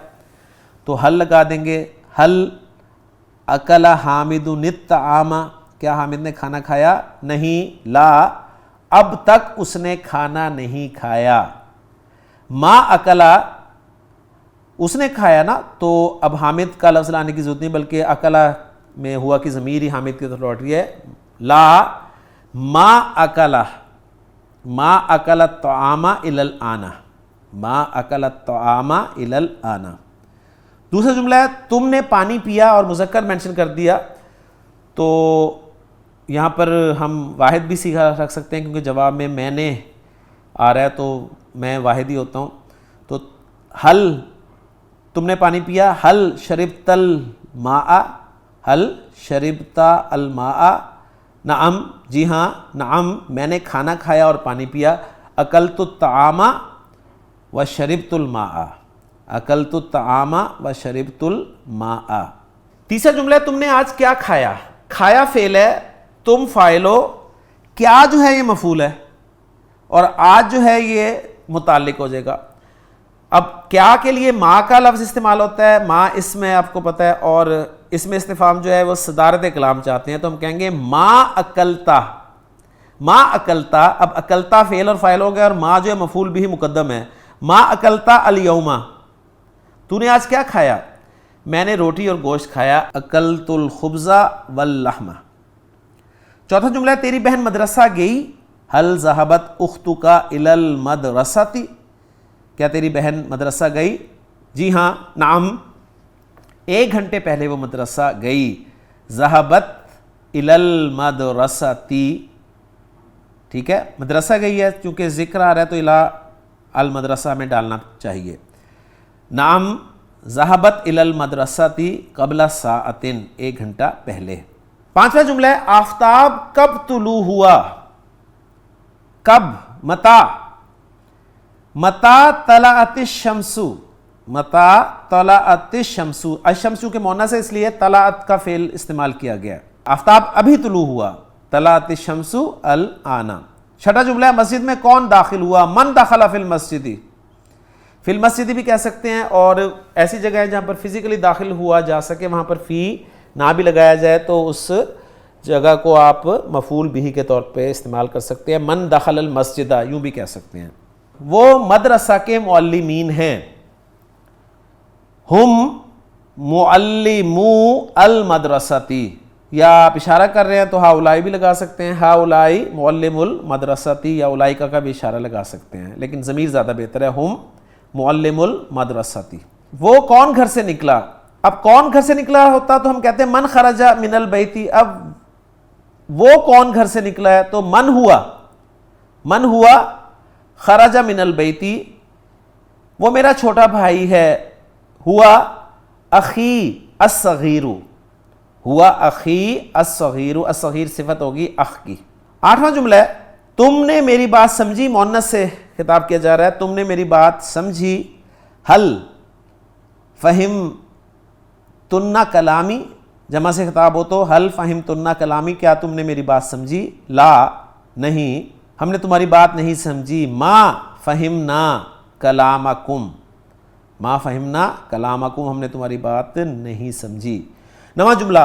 تو حل لگا دیں گے، حل اکل حامد الطعام، کیا حامد نے کھانا کھایا؟ نہیں، لا، اب تک اس نے کھانا نہیں کھایا. ما اکلا، اس نے کھایا نا، تو اب حامد کا لفظ لانے کی ضرورت نہیں، بلکہ اکلا میں ہوا کی ضمیر ہی حامد کی طرف لوٹ رہی ہے. لا ما اکلا، ما اکل الطعام الی الآن، ما اکل الطعام الی الآن. دوسرا جملہ ہے تم نے پانی پیا، اور مذکر مینشن کر دیا، تو یہاں پر ہم واحد بھی سیکھا رکھ سکتے ہیں کیونکہ جواب میں نے آ رہا ہے تو میں واحد ہی ہوتا ہوں. تو حل، تم نے پانی پیا، حل شربت الماء، حل شربت الماء، نعم، جی ہاں، نعم، میں نے کھانا کھایا اور پانی پیا. اکلت الطعام وشربت الماء، اکلت الطعام وشربت الماء. تیسرا جملہ ہے تم نے آج کیا کھایا. کھایا فعل ہے، تم فاعل ہو، کیا جو ہے یہ مفعول ہے، اور آج جو ہے یہ متعلق ہو جائے گا. اب کیا کے لیے ما کا لفظ استعمال ہوتا ہے، ما اس میں آپ کو پتہ ہے، اور اس میں استفہام جو ہے وہ صدارت کلام چاہتے ہیں، تو ہم کہیں گے ما اکلتا، ما اکلتا. اب اکلتا فعل اور فاعل ہو گیا، اور ما جو ہے مفعول بھی مقدم ہے. ما اکلتا الیوم، تو نے آج کیا کھایا؟ میں نے روٹی اور گوشت کھایا. اکلت الخبز واللحم. چوتھا جملہ ہے تیری بہن مدرسہ گئی. حل ذہبت اختک الی المدرسۃ، کیا تیری بہن مدرسہ گئی؟ جی ہاں، نعم، 1 گھنٹے پہلے وہ مدرسہ گئی. ذہبت الی المدرسۃ، ٹھیک ہے، مدرسہ گئی ہے، چونکہ ذکر آ رہا ہے تو الی المدرسہ میں ڈالنا چاہیے. نعم ذہبت الی المدرسۃ قبل ساعۃ، 1 گھنٹہ پہلے. 5واں جملہ ہے آفتاب کب طلوع ہوا. کب، متا، متا طلعت الشمس، متا طلعت الشمس. الشمس کے مؤنث ہے اس لیے طلعت کا فعل استعمال کیا گیا. آفتاب ابھی طلوع ہوا، طلعت الشمس الآن. 6واں جملہ ہے مسجد میں کون داخل ہوا. من دخل فی المسجد، فی المسجد بھی کہہ سکتے ہیں، اور ایسی جگہ ہے جہاں پر فزیکلی داخل ہوا جا سکے وہاں پر فی نہ بھی لگایا جائے تو اس جگہ کو آپ مفعول بھی کے طور پہ استعمال کر سکتے ہیں. من دخل المسجد یوں بھی کہہ سکتے ہیں. وہ مدرسہ کے معلمین ہیں. ہم معلمو المدرستی، یا آپ اشارہ کر رہے ہیں تو ہاؤلائی بھی لگا سکتے ہیں، ہاؤلائی معلم المدرستی، یا اولائکا کا بھی اشارہ لگا سکتے ہیں، لیکن ضمیر زیادہ بہتر ہے. ہم معلم المدرستی. وہ کون گھر سے نکلا. اب کون گھر سے نکلا ہوتا تو ہم کہتے ہیں من خرج من البیت. اب وہ کون گھر سے نکلا ہے تو من ہوا، من ہوا خرج من البیت، وہ میرا چھوٹا بھائی ہے. ہوا اخی الصغیر، ہوا اخی الصغیر، الصغیر صفت ہوگی اخ کی. 8واں جملہ ہے تم نے میری بات سمجھی، مؤنث سے خطاب کیا جا رہا ہے. تم نے میری بات سمجھی. حل فہم تنہ کلامی، جمع سے خطاب ہو تو حل فہم تنہ کلامی، کیا تم نے میری بات سمجھی. لا، نہیں، ہم نے تمہاری بات نہیں سمجھی. ما فہمنا کلامکم، ما فہمنا کلامکم، ہم نے تمہاری بات نہیں سمجھی. 9واں جملہ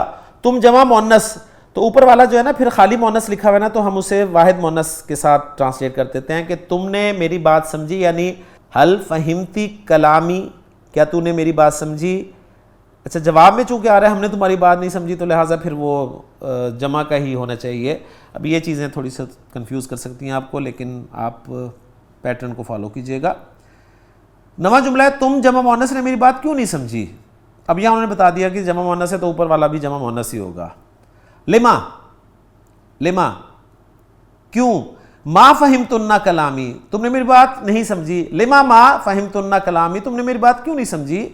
تم جمع مؤنث، تو اوپر والا جو ہے نا پھر خالی مؤنث لکھا ہوا ہے نا، تو ہم اسے واحد مؤنث کے ساتھ ٹرانسلیٹ کر دیتے ہیں کہ تم نے میری بات سمجھی، یعنی حل فہمتی کلامی، کیا تو نے میری بات سمجھی. اچھا جواب میں چونکہ آ رہا ہے ہم نے تمہاری بات نہیں سمجھی، تو لہٰذا پھر وہ جمع کا ہی ہونا چاہیے. اب یہ چیزیں تھوڑی سی کنفیوز کر سکتی ہیں آپ کو، لیکن آپ پیٹرن کو فالو کیجئے گا. نواں جملہ ہے تم جمع مؤنث نے میری بات کیوں نہیں سمجھی. اب یہاں انہوں نے بتا دیا کہ جمع مؤنث ہے تو اوپر والا بھی جمع مؤنث ہی ہوگا. لما، لما کیوں، ما فہمتن کلامی تم نے میری بات نہیں سمجھی. لما ما فہمتن کلامی تم نے میری بات کیوں نہیں سمجھی.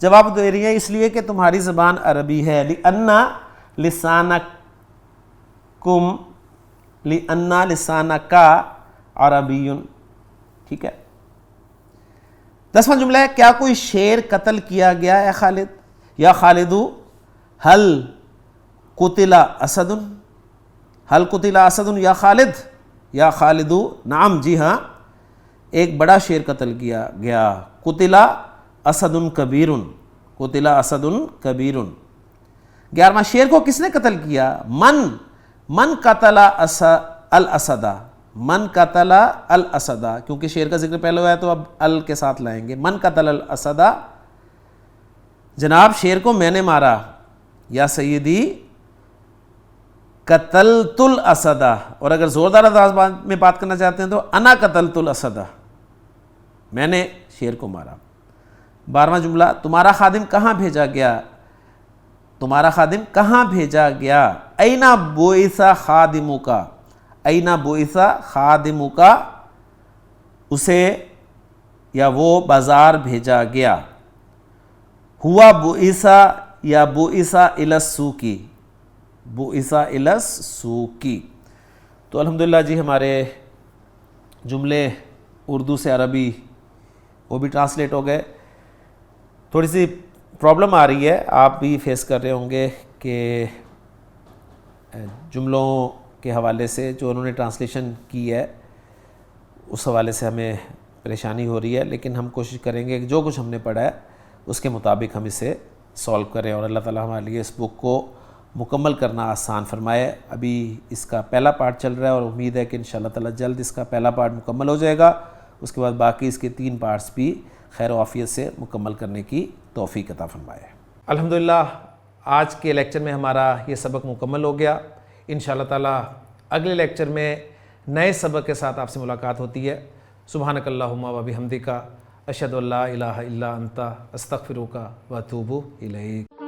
جواب دے رہی ہے اس لیے کہ تمہاری زبان عربی ہے. لِأَنَّ لِسَانَكُمْ لِأَنَّ لِسَانَكَ عَرَبِيٌّ. ٹھیک ہے. 10واں جملہ ہے کیا کوئی شیر قتل کیا گیا ہے خالد، یا خالد حل قتل اسد، حل قتل اسد یا خالد، یا خالد نعم جی ہاں ایک بڑا شیر قتل کیا گیا. قتل اسد کبیر، قتل اسد کبیر. 11واں شیر کو کس نے قتل کیا. من قتل الاسد، من قتل الاسد، کیونکہ شیر کا ذکر پہلے ہوا ہے تو اب ال کے ساتھ لائیں گے. من قتل الاسد، جناب شیر کو میں نے مارا. یا سیدی قتلت الاسد، اور اگر زوردار انداز میں بات کرنا چاہتے ہیں تو انا قتلت الاسد، میں نے شیر کو مارا. 12واں جملہ تمہارا خادم کہاں بھیجا گیا، تمہارا خادم کہاں بھیجا گیا. اینا بعث خادمک، اینا بعث خادمک، اسے یا وہ بازار بھیجا گیا. ہوا بعث یا بعث الی السوق، بعث الی السوق. تو الحمدللہ جی ہمارے جملے اردو سے عربی وہ بھی ٹرانسلیٹ ہو گئے. تھوڑی سی پرابلم آ رہی ہے، آپ بھی فیس کر رہے ہوں گے کہ جملوں کے حوالے سے جو انہوں نے ٹرانسلیشن کی ہے اس حوالے سے ہمیں پریشانی ہو رہی ہے، لیکن ہم کوشش کریں گے کہ جو کچھ ہم نے پڑھا ہے اس کے مطابق ہم اسے سولو کریں، اور اللہ تعالیٰ ہمارے لیے اس بک کو مکمل کرنا آسان فرمائے. ابھی اس کا پہلا پارٹ چل رہا ہے اور امید ہے کہ انشاءاللہ تعالیٰ جلد اس کا پہلا پارٹ مکمل ہو جائے گا. اس کے بعد باقی اس کے 3 پارٹس بھی خیر و عافیت سے مکمل کرنے کی توفیق عطا فرمائے. الحمدللہ آج کے لیکچر میں ہمارا یہ سبق مکمل ہو گیا. انشاءاللہ تعالیٰ اگلے لیکچر میں نئے سبق کے ساتھ آپ سے ملاقات ہوتی ہے. سبحانک اللہم و بحمدک، اشہد ان لا الہ الا انت، استغفرک و اتوب الیک.